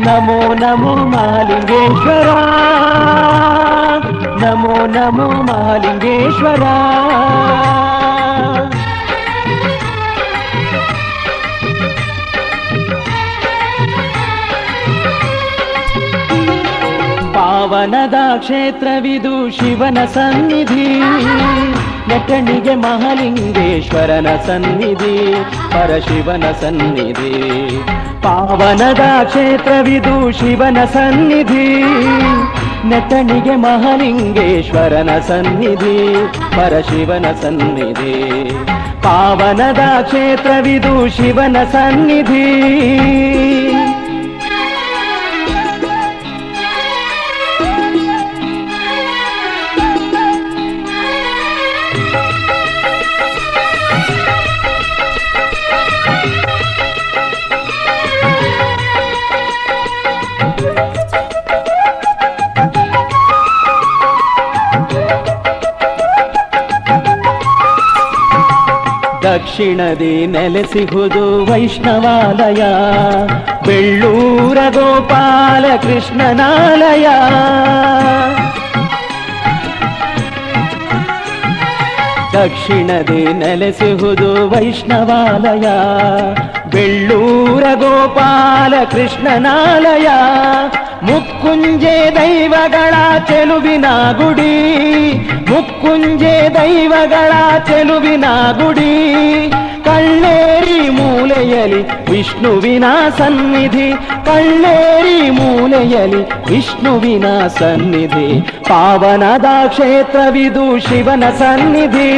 ನಮೋ ನಮೋ ಮಹಾಲಿಂಗೇಶ್ವರ, ನಮೋ ನಮೋ ಮಹಾಲಿಂಗೇಶ್ವರ. ಪಾವನದ ಕ್ಷೇತ್ರವಿದು ಶಿವನ ಸನ್ನಿಧಿ, ನಟನಿಗೆ ಮಹಾಲಿಂಗೇಶ್ವರನ ಸನ್ನಿಧಿ, ಪರಶಿವನ ಸನ್ನಿಧಿ. ಪಾವನದ ಕ್ಷೇತ್ರವಿದು ಶಿವನ ಸನ್ನಿಧಿ, ನಟನಿಗೆ ಮಹಾಲಿಂಗೇಶ್ವರನ ಸನ್ನಿಧಿ, ಪರಶಿವನ ಸನ್ನಿಧಿ. ಪಾವನದ ಕ್ಷೇತ್ರವಿದು ಶಿವನ ಸನ್ನಿಧಿ. ದಕ್ಷಿಣದಿ ನೆಲೆಸಿಹುದು ವೈಷ್ಣವಾಲಯ, ಬೆಳ್ಳೂರ ಗೋಪಾಲ ಕೃಷ್ಣನಾಲಯ. ದಕ್ಷಿಣದಿ ನೆಲೆಸಿಹುದು ವೈಷ್ಣವಾಲಯ, ಬೆಳ್ಳೂರ ಗೋಪಾಲ ಕೃಷ್ಣನಾಲಯ. ಮುಕ್ಕುಂಜೆ ದೈವಗಳ ಚೆಲುವಿನ ಗುಡಿ, ಮುಕ್ಕುಂಜೆ ದೈವಗಳ ಚೆಲುವಿನ ಗುಡಿ. ಕಳ್ಳೇರಿ ಮೂಲೆಯಲಿ ವಿಷ್ಣುವಿನ ಸನ್ನಿಧಿ, ಕಳ್ಳೇರಿ ಮೂಲೆಯಲಿ ವಿಷ್ಣುವಿನ ಸನ್ನಿಧಿ. ಪಾವನದ ಕ್ಷೇತ್ರವಿದು ಶಿವನ ಸನ್ನಿಧಿ,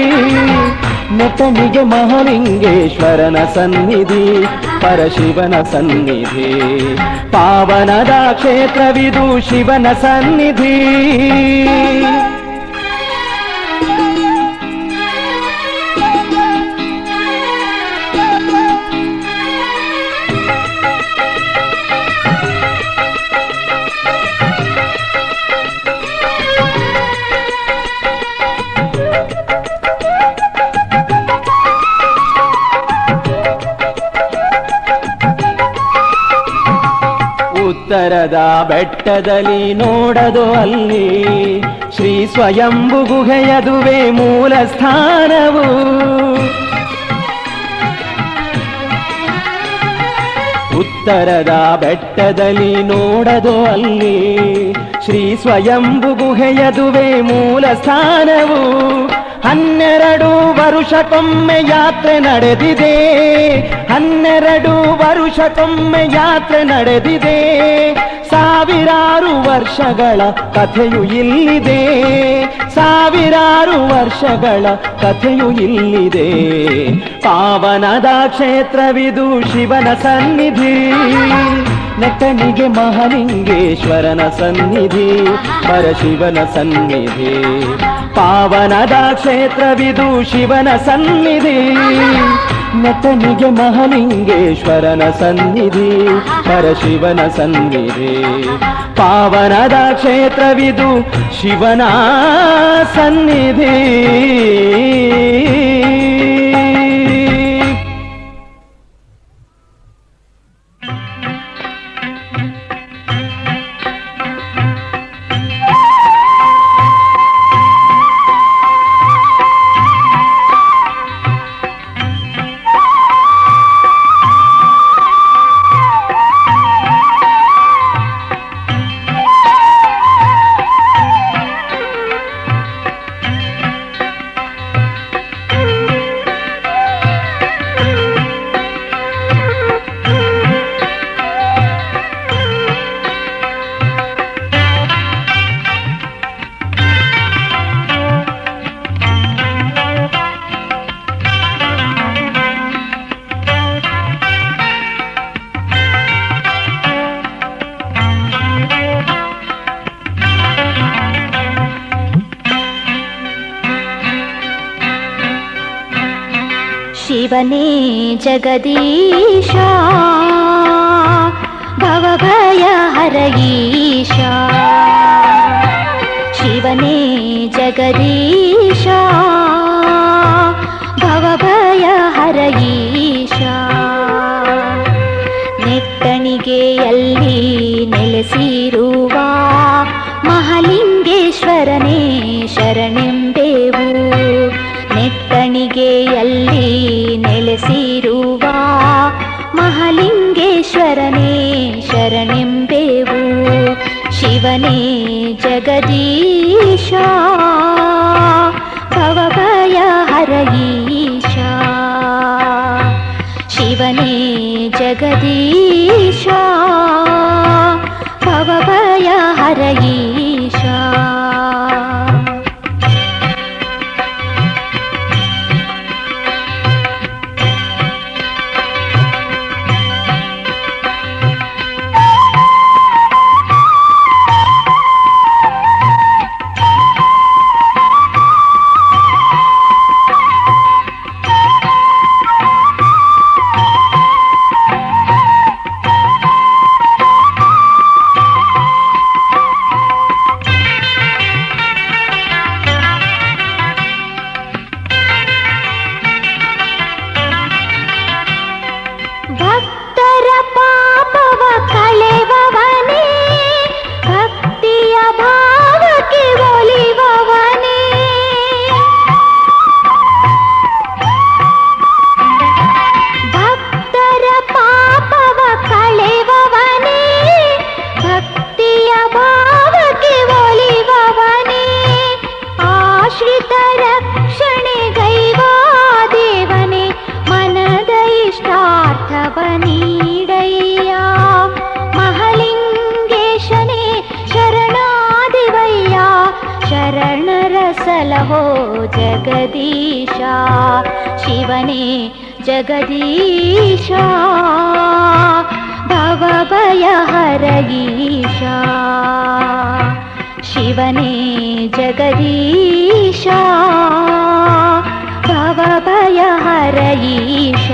ನಟನಿಗೆ ಮಹಾಲಿಂಗೇಶ್ವರನ ಸನ್ನಿಧಿ, ಪರಶಿವನ ಸನ್ನಿಧಿ. ಪಾವನದ ಕ್ಷೇತ್ರವಿದು ಶಿವನ ಸನ್ನಿಧಿ. ಉತ್ತರದ ಬೆಟ್ಟದಲ್ಲಿ ನೋಡದು ಅಲ್ಲಿ ಶ್ರೀ ಸ್ವಯಂಭು ಗುಹೆಯದುವೆ ಮೂಲ ಸ್ಥಾನವು. ಉತ್ತರದ ಬೆಟ್ಟದಲ್ಲಿ ನೋಡದು ಅಲ್ಲಿ ಶ್ರೀ ಸ್ವಯಂಭು ಗುಹೆಯದುವೆ ಮೂಲ ಸ್ಥಾನವು. 12 ವರುಷಕ್ಕೊಮ್ಮೆ ಯಾತ್ರೆ ನಡೆದಿದೆ, 12 ವರುಷಕ್ಕೊಮ್ಮೆ ಯಾತ್ರೆ ನಡೆದಿದೆ. ಸಾವಿರಾರು ವರ್ಷಗಳ ಕಥೆಯು ಇಲ್ಲಿದೆ, ಸಾವಿರಾರು ವರ್ಷಗಳ ಕಥೆಯು ಇಲ್ಲಿದೆ. ಪಾವನದ ಕ್ಷೇತ್ರವಿದು ಶಿವನ ಸನ್ನಿಧಿ, ನಟನಿಗೆ ಮಹಾಲಿಂಗೇಶ್ವರನ ಸನ್ನಿಧಿ, ಪರಶಿವನ ಸನ್ನಿಧಿ. ಪಾವನದ ಕ್ಷೇತ್ರವಿದು ಶಿವನ ಸನ್ನಿಧಿ, ನಟನಿಗೆ ಮಹಾಲಿಂಗೇಶ್ವರನ ಸನ್ನಿಧಿ, ಪರಶಿವನ ಸನ್ನಿಧಿ. ಪಾವನದ ಕ್ಷೇತ್ರವಿದು ಶಿವನ ಸನ್ನಿಧಿ. ಶಿವನೇ ಜಗದೀಶ ಭವಭಯ ಹರಯೀಶ, ಶಿವನೇ ಜಗದೀಶ ಭವಭಯ ಹರಯೀಶ. ನೆಟ್ಟಣಿಗೆಯಲ್ಲಿ ಶಿವನೇ ಶರಣೆಂಬೆವು. ನೆಟ್ಟಣಿಗೆಯಲ್ಲಿ ನೆಲೆಸಿರುವ ಮಹಾಲಿಂಗೇಶ್ವರನೇ ಶರಣೆಂಬೆವು. ಶಿವನೇ ಜಗದೀಶ ಭವಭಯ ಹರಯೀಶ. ಶಿವನೇ ಜಗದೀಶ ಭವಭಯ ಹರಯೀಶ. ಭಕ್ತರ ಪಾಪವ ಕಳೆವವನೇ, ಭಕ್ತಿಯ ಭಾವಕ್ಕೆ ಒಲಿವವನೇ. ಭಕ್ತರ ಪಾಪವ ಕಳೆವವನೇ, ಭಕ್ತಿಯ ಭಾವಕ್ಕೆ ಒಲಿವವನೇ. ಆಶ್ರಿತ ರಕ್ಷಣೆಗೈವ ದೇವನೇ, ಮನದ ಇಷ್ಟಾರ್ಥವ ನೀಡಯ್ಯ. ಮಹಾಲಿಂಗೇಶನೇ ಶರಣಾದಿವಯ್ಯ, ಶರಣರ ಸಲಹೋ ಜಗದೀಶ. ಶಿವನೇ ಜಗದೀಶ ಭವಭಯ ಹರಯೀಶ. ಶಿವನೇ ಜಗದೀಶ ಭವಭಯ ಹರಯೀಶ.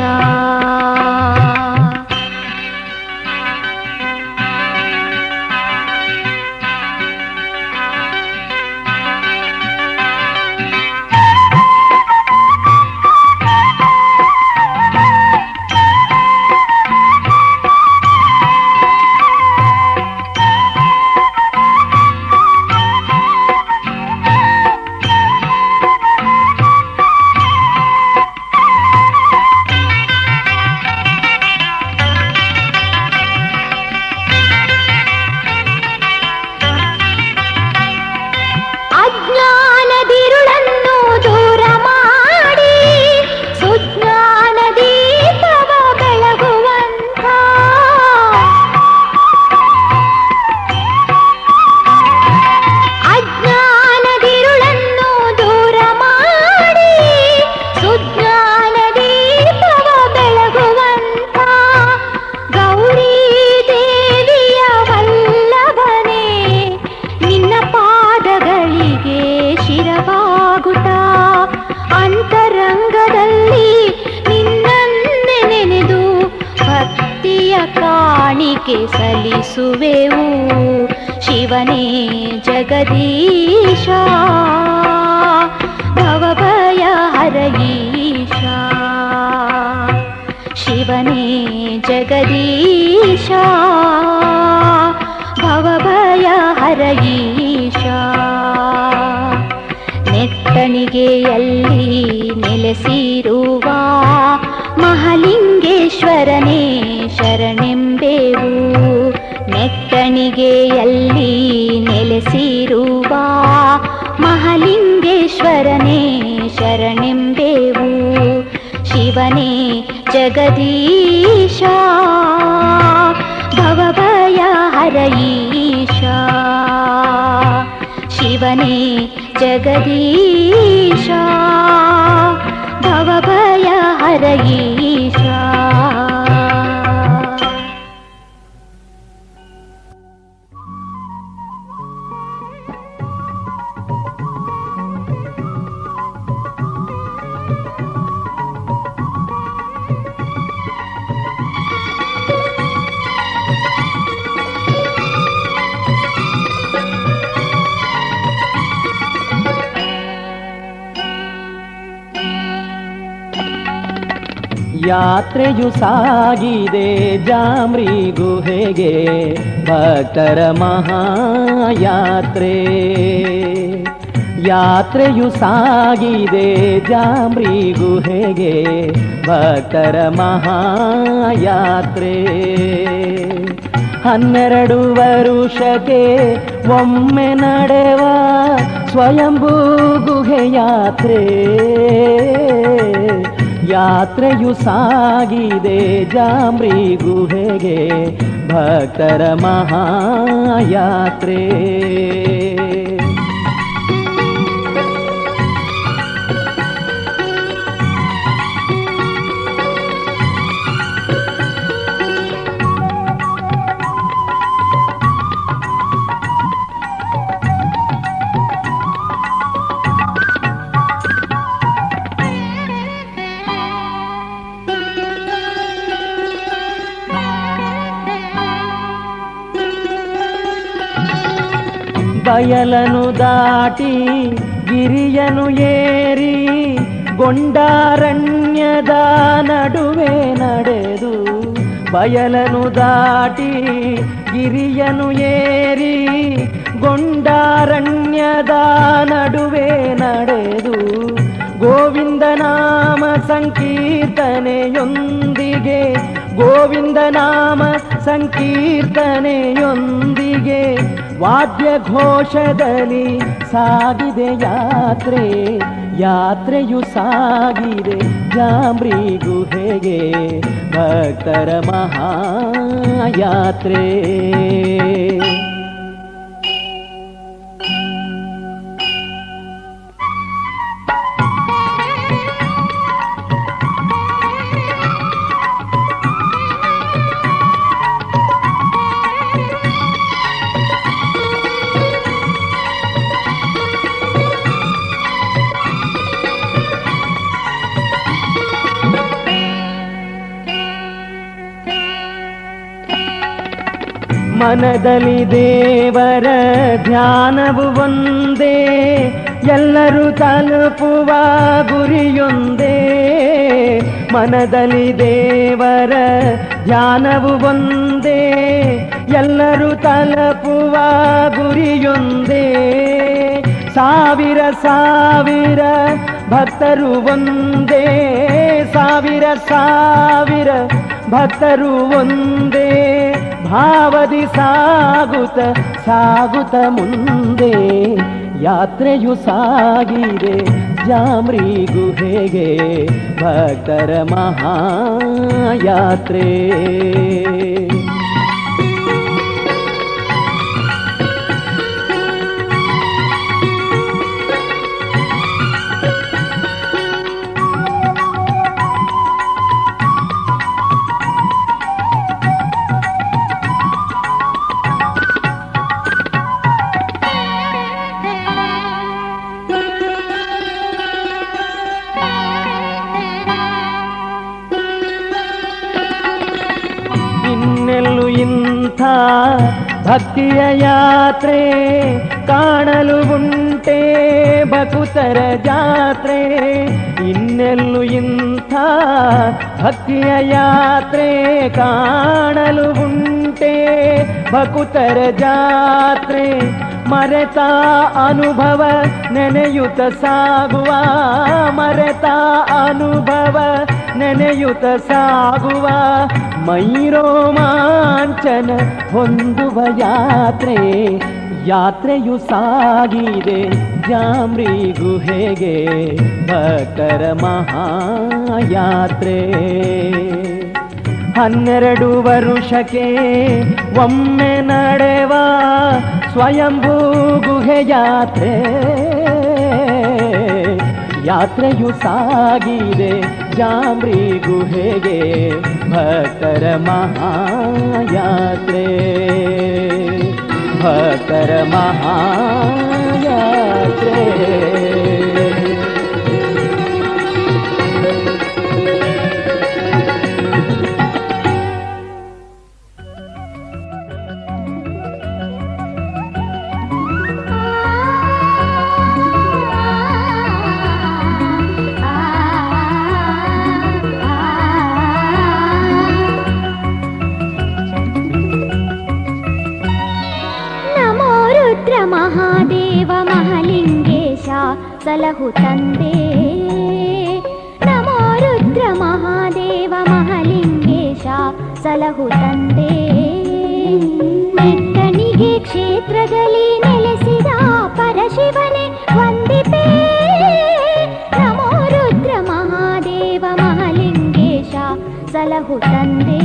ಅಜ್ಞಾನದಿರುಳನ್ನು ದೂರ ಮಾಡಿ ಸುಜ್ಞಾನ ದೀಪವ ಬೆಳಗುವಂತ. ಅಜ್ಞಾನದಿರುಳನ್ನು ದೂರ ಮಾಡಿ ಸುಜ್ಞಾನ ದೀಪವ ಬೆಳಗುವಂತ. ಗೌರಿ ದೇವಿಯ ವಲ್ಲಭನೇ, ನಿನ್ನ ಪಾದಗಳಿಗೆ ಶಿರವಾಗುತ್ತ ಅಂತರಂಗದಲ್ಲಿ ನಿನ್ನನ್ನೇ ನೆನೆದು ಭಕ್ತಿಯ ಕಾಣಿಕೆ ಸಲ್ಲಿಸುವೆವು. ಶಿವನೇ ಜಗದೀಶ ಭವಭಯ ಹರಯೀಶ. ಶಿವನೇ ಜಗದೀಶ ಭವಭಯ ಹರಯೀಶ. ನೆಟ್ಟಣಿಗೆಯಲ್ಲಿ ನೆಲೆಸಿರುವ ಮಹಾಲಿಂಗೇಶ್ವರನೇ ಶರಣೆಂಬೆವು. ನೆಟ್ಟಣಿಗೆಯಲ್ಲಿ ನೆಲೆಸಿರುವ ಮಹಾಲಿಂಗೇಶ್ವರನೇ ಶರಣೆಂಬೆವು. ಶಿವನೇ ಜಗದೀಶ ಭವಭಯ ಹರಯೀಶ. ಶಿವನೇ ಜಗದೀಶ ಭವಭಯ ಹರಯೀಶ. ಯಾತ್ರೆಯು ಸಾಗಿದೆ ಜಾಮ್ರಿ ಗುಹೆಗೆ, ಭಕ್ತರ ಮಹಾಯಾತ್ರೆ ಯಾತ್ರೆಯು ಸಾಗಿದೆ ಜಾಂಬ್ರಿ ಗುಹೆಗೆ ಭಕ್ತರ ಮಹಾಯಾತ್ರೆ. 12 ವರುಷಕ್ಕೆ ಒಮ್ಮೆ ನಡೆವ ಸ್ವಯಂಭೂ ಗುಹೆ ಯಾತ್ರೆ. ಯಾತ್ರೆಯು ಸಾಗಿದೆ ಜಾಂಬ್ರಿ ಗುಹೆಗೆ ಭಕ್ತರ ಮಹಾಯಾತ್ರೆ. ಬಯಲನು ದಾಟಿ ಗಿರಿಯನು ಏರಿ ಗೊಂಡಾರಣ್ಯದ ನಡುವೆ ನಡೆದು. ಬಯಲನು ದಾಟಿ ಗಿರಿಯನು ಏರಿ ಗೊಂಡಾರಣ್ಯದ ನಡುವೆ ನಡೆದು. ಗೋವಿಂದ ನಾಮ ಸಂಕೀರ್ತನೆಯೊಂದಿಗೆ ಗೋವಿಂದ ನಾಮ ಸಂಕೀರ್ತನೆಯೊಂದಿಗೆ ವಾದ್ಯ ಘೋಷದಲ್ಲಿ ಸಾಗಿದೆ ಯಾತ್ರೆ. ಯಾತ್ರೆಯು ಸಾಗಿದೆ ಜಾಂಬ್ರಿ ಗುಹೆಗೆ ಭಕ್ತರ ಮಹಾಯಾತ್ರೆ. ಮನದಲ್ಲಿ ದೇವರ ಧ್ಯಾನವು ಒಂದೇ, ಎಲ್ಲರೂ ತಲುಪುವ ಗುರಿಯೊಂದೇ. ಮನದಲ್ಲಿ ದೇವರ ಧ್ಯಾನವು ಒಂದೇ, ಎಲ್ಲರೂ ತಲುಪುವ ಗುರಿಯೊಂದೇ. ಸಾವಿರ ಸಾವಿರ ಭಕ್ತರು ಒಂದೇ, ಸಾವಿರ ಸಾವಿರ ಭಕ್ತರು ಒಂದೇ. ಭಾವದಿ ಸಾಗುತ್ತ ಸಾಗುತ್ತ ಮುಂದೆ ಯಾತ್ರೆಯು ಸಾಗಿದೆ ಜಾಂಬ್ರಿ ಗುಹೆಗೆ ಭಕ್ತರ ಮಹಾಯಾತ್ರೆ. ಇನ್ನೆಲ್ಲೂ ಇಂಥ ಭಕ್ತಿಯ ಯಾತ್ರೆ ಕಾಣಲು ಉಂಟೆ ಭಕುತರ ಜಾತ್ರೆ. ಇನ್ನೆಲ್ಲೂ ಇಂಥ ಭಕ್ತಿಯ ಯಾತ್ರೆ ಕಾಣಲು ಉಂಟೆ ಭಕುತರ ಜಾತ್ರೆ. ಮರೆತ ಅನುಭವ ನೆನೆಯುತ್ತ ಸಾಗುವ, ಮರೆತ ಅನುಭವ ನೆನೆಯುತ್ತ ಸಾಗುವ. ಮೈರೋಮಾಂಚನ ಹೊಂದುವ ಯಾತ್ರೆ. ಯಾತ್ರೆಯು ಸಾಗಿದೆ ಜಾಂಬ್ರಿ ಗುಹೆಗೆ ಭಕ್ತರ ಮಹಾಯಾತ್ರೆ. 12 ವರುಷಕ್ಕೆ ಒಮ್ಮೆ ನಡೆವ ಸ್ವಯಂಭೂ ಗುಹೆ ಯಾತ್ರೆ. ಯಾತ್ರೆಯು ಸಾಗಿದೆ ಜಾಂಬ್ರಿ ಗುಹೆಗೆ ಭಕ್ತರ ಮಹಾಯಾತ್ರೆ. ಭಕ್ತರ ಮಹಾಯಾತ್ರೆ. ಮಹಾದೇವ ಮಹಾಲಿಂಗೇಶ ಸಲಹು ತಂದೆ. ನಮೋ ರುದ್ರ ಮಹಾದೇವ ಮಹಾಲಿಂಗೇಶ ಸಲಹು ತಂದೆ. ನೆಟ್ಟಣಿಗೆ ಕ್ಷೇತ್ರದಲ್ಲಿ ನೆಲೆಸಿದ ಪರಶಿವನೇ ವಂದಿಪೆ. ನಮೋ ರುದ್ರ ಮಹಾದೇವ ಮಹಾಲಿಂಗೇಶ ಸಲಹು ತಂದೆ.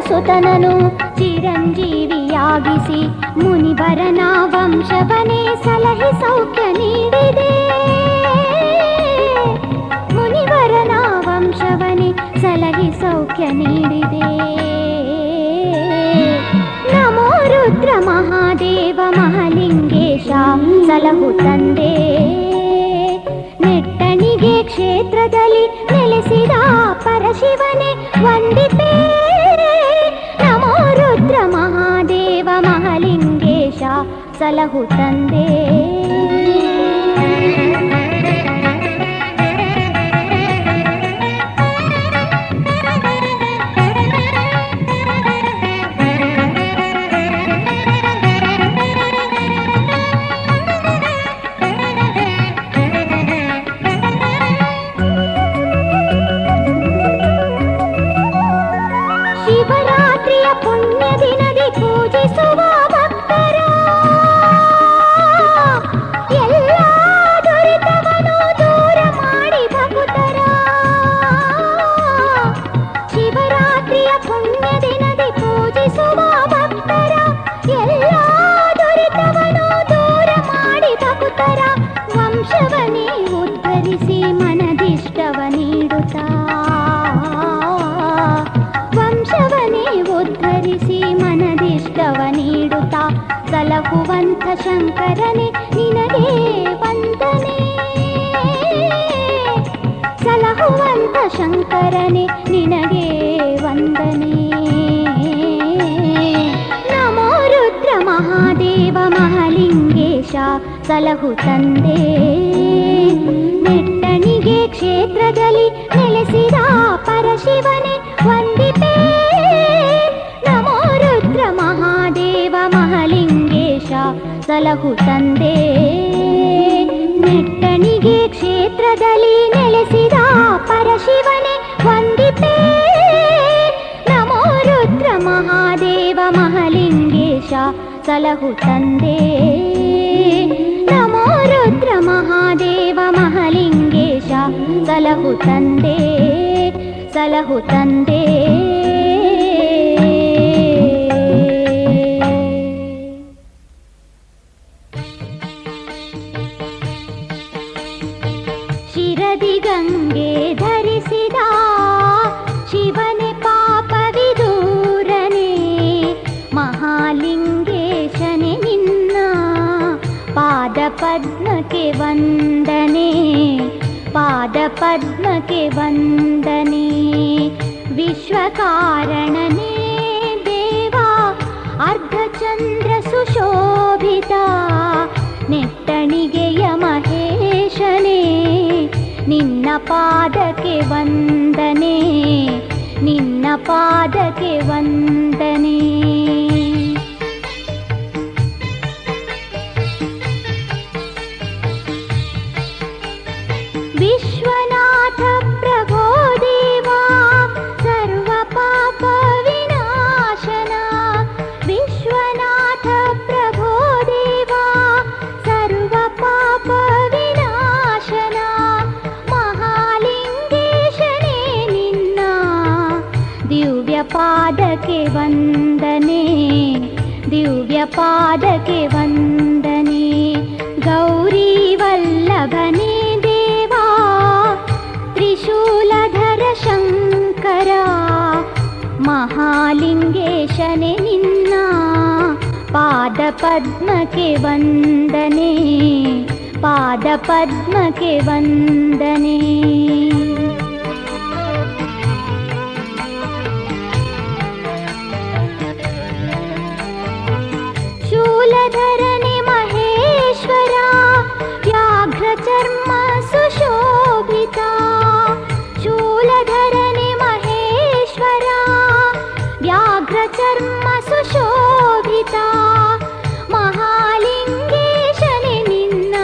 ಸುತನನು ಚಿರಂಜೀವಿಯಾಗಿಸಿ ಮುನಿವರನ ವಂಶವನೇ ಸಲಹಿ ಸೌಖ್ಯ ನೀಡಿದೆ. ಮುನಿವರನ ವಂಶವನೇ ಸಲಹಿ ಸೌಖ್ಯ ನೀಡಿದೆ. ನಮೋ ರುದ್ರ ಮಹಾದೇವ ಮಹಾಲಿಂಗೇಶ ಸಲಹು ತಂದೆ. ನೆಟ್ಟಣಿಗೆ ಕ್ಷೇತ್ರದಲ್ಲಿ ನೆಲೆಸಿದ ಪರಶಿವನೇ ವಂದಿಪೆ. ನಮೋ ರುದ್ರ ಮಹಾದೇವ ಮಹಾಲಿಂಗೇಶ ಸಲಹು ತಂದೆ. ಶಿವರಾತ್ರಿಯ ಪುಣ್ಯ ದಿನದಿ ಪೂಜಿಸುವ ಭಕ್ತರ ಎಲ್ಲ ದುರಿತವನ್ನು ದೂರ ಮಾಡಿ ಭಕ್ತರ. ಶಿವರಾತ್ರಿಯ ಪುಣ್ಯ ದಿನದಿ ಪೂಜಿಸುವ ಭಕ್ತರ ಎಲ್ಲ ದುರಿತವನ್ನು ದೂರ ಮಾಡಿ ಭಕ್ತರ. ವಂಶವನೇ ಉದ್ಧರಿಸಿ ಮನದಿಷ್ಟವ ನೀಡುತ್ತಾ. ವಂಶವನೇ ಉದ್ಧರಿಸಿ ಮನದಿಷ್ಟವ ನೀಡುತ್ತಾ. ಸಲಹುವಂತ ಶಂಕರನೇ ನಿನಗೆ ವಂದನೆ. ಸಲಹುವಂತ ಶಂಕರನೇ ನಿನಗೆ ವಂದನೆ. ನಮೋ ರುದ್ರ ಮಹಾದೇವ ಮಹಾಲಿಂಗೇಶ ಸಲಹು ತಂದೆ. ನೆಟ್ಟಣಿಗೆ ಕ್ಷೇತ್ರದಲ್ಲಿ ನೆಲೆಸಿದ ಪರಶಿವನೇ ವಂದಿಪೆ. ನಮೋ ರುದ್ರ ಮಹಾದೇವ ಮಹಾಲಿಂಗೇಶ ಸಲಹು ತಂದೆ. ನೆಟ್ಟಣಿಗೆ ಕ್ಷೇತ್ರದಲ್ಲಿ ನೆಲೆಸಿದ ಪರಶಿವನೇ ವಂದಿಪೆ. ನಮೋ ರುದ್ರ ಮಹಾದೇವ ಮಹಾಲಿಂಗೇಶ ಸಲಹು ತಂದೆ. ನಮೋ ರುದ್ರ ಮಹಾದೇವ ಮಹಾಲಿಂಗೇಶ ಸಲಹು ತಂದೆ. ಸಲಹು ತಂದೆ. ಶಿರದಿ ಗಂಗೆ ಧರಿಸಿದ ಶಿವನೇ ಪಾಪವಿದೂರನೇ. ಮಹಾಲಿಂಗೇಶನೇ ನಿನ್ನ ಪಾದ ಪದ್ಮಕ್ಕೆ ವಂದನೆ. ಪಾದ ಪದ್ಮಕ್ಕೆ ವಂದನೆ. ವಿಶ್ವಕಾರಣನೇ ದೇವ ಅರ್ಧಚಂದ್ರ ಸುಶೋಭಿತ. ನೆಟ್ಟಣಿಗೆಯ ಮಹೇಶನೇ ನಿನ್ನ ಪಾದಕ್ಕೆ ವಂದನೆ. ನಿನ್ನ ಪಾದಕ್ಕೆ ವಂದನೆ. ವಿಶ್ವನಾಥ ಪ್ರಭೋ ದೇವ ಸರ್ವ ಪಾಪ ವಿನಾಶನ. ವಿಶ್ವನಾಥ ಪ್ರಭೋ ದೇವ ಸರ್ವ ಪಾಪ ವಿನಾಶನ. ಮಹಾಲಿಂಗೇಶನೇ ನಿನ್ನ ದಿವ್ಯ ದಿವ್ಯ ಪಾದಕ್ಕೆ ವಂದನೆ, ದಿವ್ಯ ಪಾದಕ್ಕೆ ವಂದನೆ. ಗೌರಿ ವಲ್ಲಭನೇ ದೇವಾ, ತ್ರಿಶೂಲಧರ ಶಂಕರ, ಮಹಾಲಿಂಗೇಶನೇ ನಿನ್ನ ಪಾದ ಪದ್ಮಕ್ಕೆ ವಂದನೆ, ಪಾದ ಪದ್ಮಕ್ಕೆ ವಂದನೆ. ಶೂಲಧರನೆ ಮಹೇಶ್ವರ, ವ್ಯಾಘ್ರ ಚರ್ಮ ಸುಶೋಭಿತ. ಶೂಲಧರನೆ ಮಹೇಶ್ವರ, ವ್ಯಾಘ್ರ ಚರ್ಮ ಸುಶೋಭಿತ. ಮಹಾಲಿಂಗೇಶನೇ ನಿನ್ನ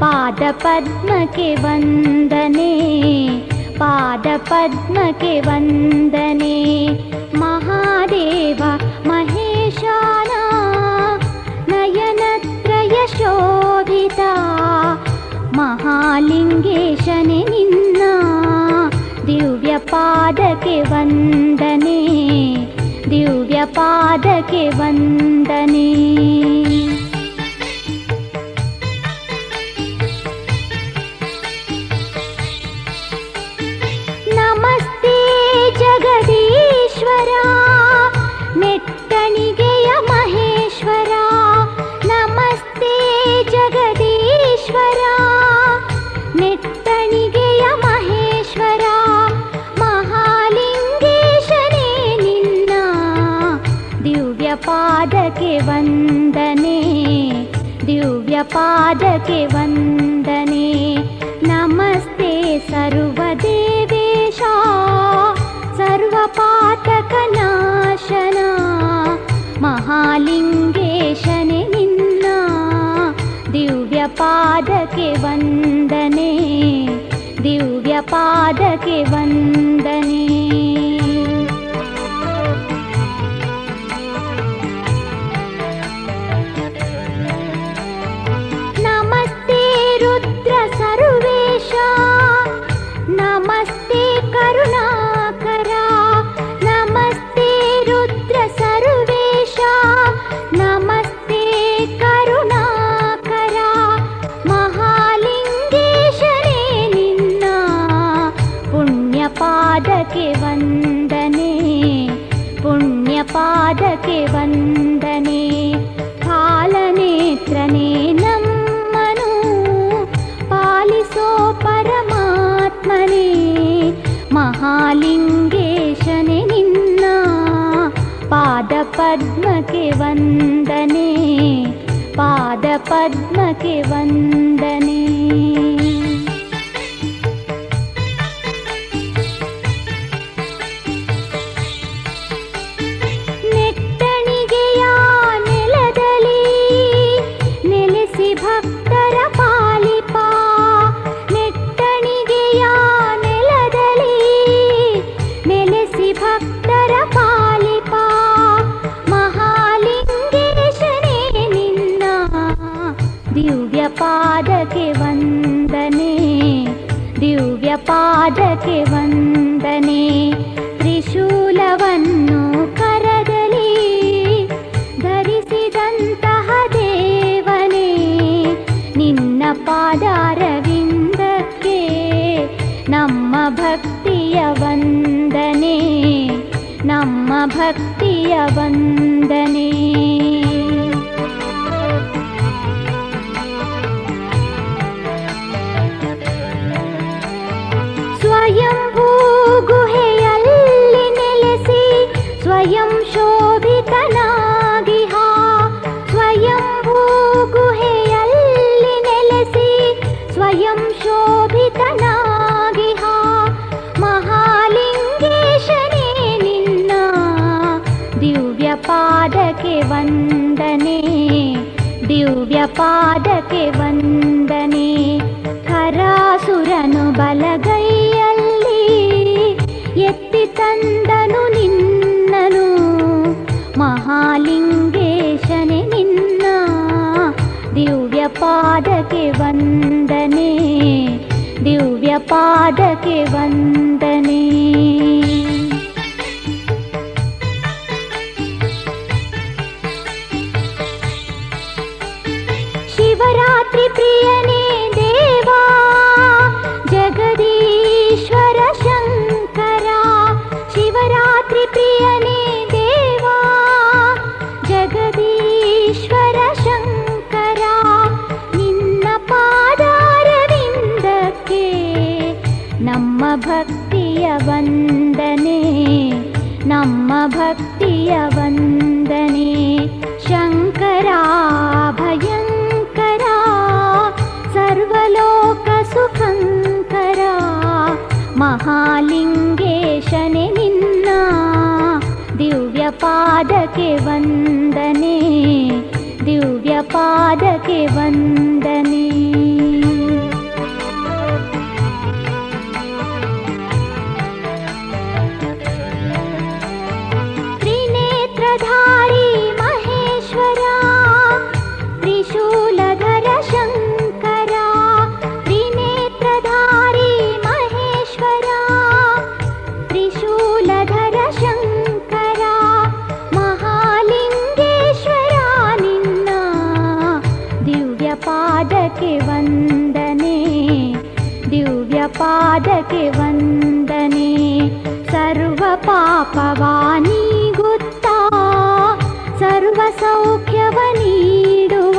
ಪಾದ ಪದ್ಮಕ್ಕೆ ವಂದನೆ, ಪಾದ ಪದ್ಮಕ್ಕೆ ವಂದನೆ. ಮಹಾದೇವ ಮಹೇಶಾನ, ನಯನತ್ರಯ ಶೋಭಿತ. ಮಹಾಲಿಂಗೇಶನೇ ನಿನ್ನ ದಿವ್ಯ ಪಾದಕ್ಕೆ ವಂದನೆ, ದಿವ್ಯ ಪಾದಕ್ಕೆ ವಂದನೆ. ನಮಸ್ತೆ ಜಗದೀಶ್ವರ, ನೆಟ್ಟಣಿಗೆಯ ಮಹೇಶ್ವರ. ನಮಸ್ತೆ ಜಗದೀಶ್ವರ, ನೆಟ್ಟಣಿಗೆಯ ಮಹೇಶ್ವರ. ಮಹಾಲಿಂಗೇಶನೇ ನಿನ್ನ ದಿವ್ಯ ಪಾದಕ್ಕೆ ವಂದನೆ, ದಿವ್ಯ ಪಾದಕ್ಕೆ ವಂದನೆ. ನಮಸ್ತೆ ಸರ್ವದೇವೇಶ, ಸರ್ವಪಾತಕನಾಶನ. ಮಹಾಲಿಂಗೇಶನೇ ನಿನ್ನ ದಿವ್ಯ ಪಾದಕ್ಕೆ ವಂದನೆ, ದಿವ್ಯ ಪಾದಕ್ಕೆ ವಂದನೆ. ನಮಸ್ತೆ ರುದ್ರ ಸರ್ವೇಶ, ನಮಸ್ತೆ ಕರುಣಾಕರ. ನಮಸ್ತೆ ರುದ್ರ ಸರ್ವೇಶ, ನಮಸ್ತೆ ಕರುಣಾಕರ. ಮಹಾಲಿಂಗೇಶನೇ ನಿನ್ನ ಪುಣ್ಯ ಪಾದಕ್ಕೆ ವಂದನೆ, ಪುಣ್ಯ ಪಾದಕ್ಕೆ ವಂದನೆ. ಕಾಲನೇತ್ರನೇ ನಮ್ಮನು ಪಾಲಿಸೋ ಪರಮಾತ್ಮನೇ. ಮಹಾಲಿಂಗೇಶನೇ ನಿನ್ನ ಪಾದ ಪದ್ಮಕ್ಕೆ ವಂದನೆ, ಪಾದ ಪದ್ಮಕ್ಕೆ ವಂದನೆ. ನೆಟ್ಟಣಿಗೆಯ ನೆಲದಲ್ಲಿ ನೆಲೆಸಿ ಭಕ್ತರ ಪಾಲಿಪ. ನೆಟ್ಟಣಿಗೆಯ ನೆಲದಲ್ಲಿ ನೆಲೆಸಿ ಭಕ್ತರ ಪಾಲಿಪ. ಮಹಾಲಿಂಗೇಶನೇ ನಿನ್ನ ದಿವ್ಯ ಪಾದಕ್ಕೆ ವಂದನೆ, ದಿವ್ಯ ಪಾದಕ್ಕೆ ವಂದನೆ. ತ್ರಿಶೂಲವನ್ನು ಕರದಲ್ಲಿ ಧರಿಸಿದಂತಹ ದೇವನೇ, ನಿನ್ನ ಪಾದಾರವಿಂದಕ್ಕೆ ನಮ್ಮ ಭಕ್ತಿಯ ವಂದನೆ, ನಮ್ಮ ಭಕ್ತಿಯ ವಂದನೆ. ಸ್ವಯಂಭೂ ಗುಹೆಯಲ್ಲಿ ನೆಲೆಸಿ ಸ್ವಯಂ ಶೋಭಿತನಾಗಿಹ. ಸ್ವಯಂಭೂ ಗುಹೆಯಲ್ಲಿ ನೆಲೆಸಿ ಸ್ವಯಂ ಶೋಭಿತನಾಗಿಹ. ಮಹಾಲಿಂಗೇಶನೇ ನಿನ್ನ ದಿವ್ಯ ಪಾದಕ್ಕೆ ವಂದನೆ, ದಿವ್ಯ ಪಾದಕ್ಕೆ ವಂದನೆ. ಹರಾಸುರನು ಬಲಗೈಯಲ್ಲಿ ಎತ್ತಿ ತಂದನು ನಿನ್ನನು. ಮಹಾಲಿಂಗೇಶನೇ ನಿನ್ನ ದಿವ್ಯ ಪಾದಕ್ಕೆ ವಂದನೆ, ದಿವ್ಯ ಪಾದಕ್ಕೆ ವಂದನೆ. ಪ್ರಿಯನೇ ದೇವಾ ಜಗದೀಶ್ವರ ಶಂಕರ, ನಿನ್ನ ಪಾದಾರವಿಂದಕ್ಕೆ ನಮ್ಮ ಭಕ್ತಿಯ ವಂದನೆ, ನಮ್ಮ ಭಕ್ತಿಯ ವಂದನೆ. ಶಂಕರ ಭಯಂಕರ ಸರ್ವಲೋಕ ಸುಖಂಕರ, ಮಹಾಲಿಂಗೇಶನೆ ನಿನ್ನ ದಿವ್ಯ ಪಾದಕ್ಕೆ ವಂದನೆ, ದಿವ್ಯ ಪಾದಕ್ಕೆ ವಂದನೆ. ತ್ರಿನೇತ್ರಧಾರಿ ಮಹೇಶ್ವರ ತ್ರಿಶೂಲಧರ ಶಂಕರ, ತ್ರಿನೇತ್ರಧಾರಿ ಮಹೇಶ್ವರ ತ್ರಿಶೂಲಧರ ಶಂಕರ, ಮಹಾಲಿಂಗೇಶ್ವರ ನಿನ್ನ ದಿವ್ಯ ಪಾದಕ್ಕೆ ವಂದನೆ, ದಿವ್ಯ ಪಾದಕ್ಕೆ ವಂದನೆ. ಸರ್ವ ಪಾಪವಾನೀಗುತ್ತಾ ಸರ್ವ ಸೌಖ್ಯವ ನೀಡುವ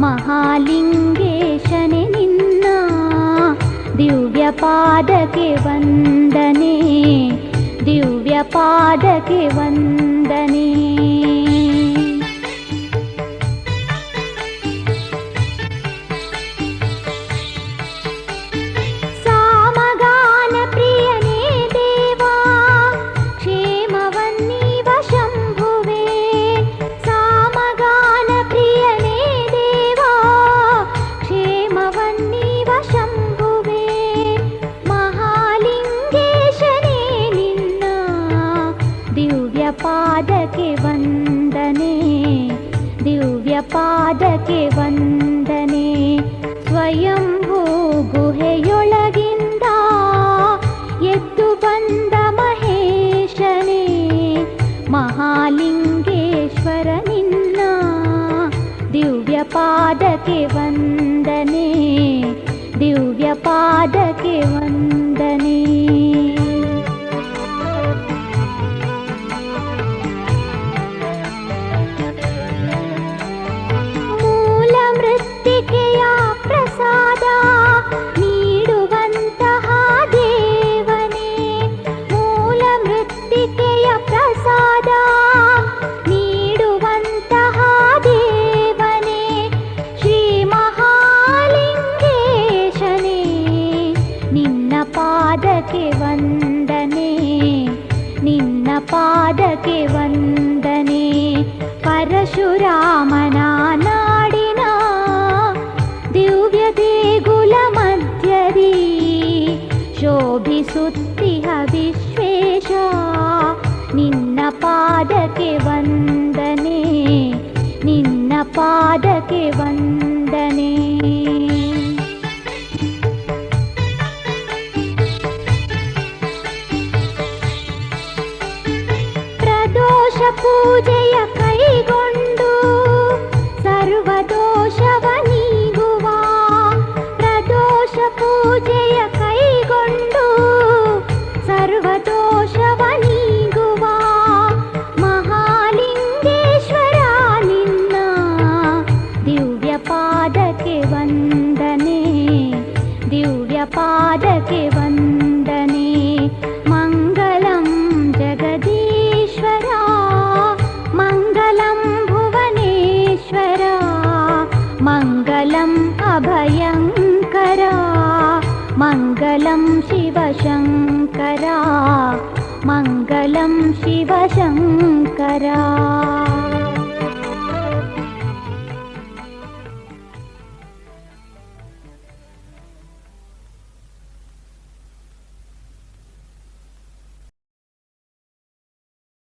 ಮಹಾಲಿಂಗೇಶನೆ ನಿನ್ನ ದಿವ್ಯ ಪಾದಕ್ಕೆ ವಂದನೆ, ದಿವ್ಯ ಪಾದಕ್ಕೆ ವಂದನೆ. ಸಾಮಗಾನ ಪ್ರಿಯನೇ ದೇವಾ ಕ್ಷೇಮವನ್ನೀವ ಶಂಭುವೇ, ಸಾಮಗಾನ ಪ್ರಿಯನೇ ದೇವಾ ಕ್ಷೇಮವನ್ನೀವ ಶಂಭುವೇ, ಮಹಾಲಿಂಗೇಶನೇ ನಿನ್ನ ದಿವ್ಯ ಪಾದಕ್ಕೆ ವಂದನೆ, ದಿವ್ಯ ಪಾದಕ್ಕೆ ವಂದನೆ. ಸ್ವಯಂಭೂ ಗುಹೆಯೊಳಗಿಂದ ಎದ್ದು ಬಂದ ಮಹೇಶನೇ, ಮಹಾಲಿಂಗೇಶ್ವರ ನಿನ್ನ ದಿವ್ಯ ಪಾದಕ್ಕೆ ವಂದನೆ, ದಿವ್ಯ ಪಾದಕ್ಕೆ ವಂದನೆ. ಮೂಲ ಮೃತ್ತಿಕೆಯ ಪ್ರಸಾದ ನೀಡುವಂತಹ ದೇವನೇ, ಮೂಲ ಮೃತ್ತಿಕೆಯ ಪ್ರಸಾದ ನೀಡುವಂತಹ ದೇವನೇ, ಶ್ರೀ ಮಹಾಲಿಂಗೇಶನೇ ನಿನ್ನ ಪಾದಕ್ಕೆ ವಂದನೆ, ನಿನ್ನ ಪಾದಕ್ಕೆ ವಂದನೆ. ಪರಶುರಾಮನ ನಾಡಿನ ದಿವ್ಯ ದೇಗುಲ ಮಧ್ಯದಿ ಶೋಭಿಸುತ್ತಿಹ ವಿಶ್ವೇಶ, ನಿನ್ನ ಪಾದಕ್ಕೆ ವಂದನೆ, ನಿನ್ನ ಪಾದಕ್ಕೆ ವಂದನೆ. ಪ್ರದೋಷ ಪೂಜೆಯ ಕೈಗೊಂಡು ಸರ್ವದೋಷವ ನೀಗುವ, ಪ್ರದೋಷ ಪೂಜೆಯ ಕೈಗೊಂಡು ಸರ್ವದೋಷವ ನೀಗುವ ಮಹಾಲಿಂಗೇಶ್ವರ ನಿನ್ನ ದಿವ್ಯ ಪಾದಕ್ಕೆ ವಂದನೆ, ದಿವ್ಯ ಪಾದಕ್ಕೆ ವಂದನೆ. ಮಂಗಲಂ ಜಗದೀಶ್ವರ ಮಂಗಲಂ ಭುವನೇಶ್ವರ, ಮಂಗಲಂ ಅಭಯಂಕರ, ಮಂಗಲಂ ಶಿವಶಂಕರ, ಮಂಗಲಂ ಶಿವಶಂಕರ.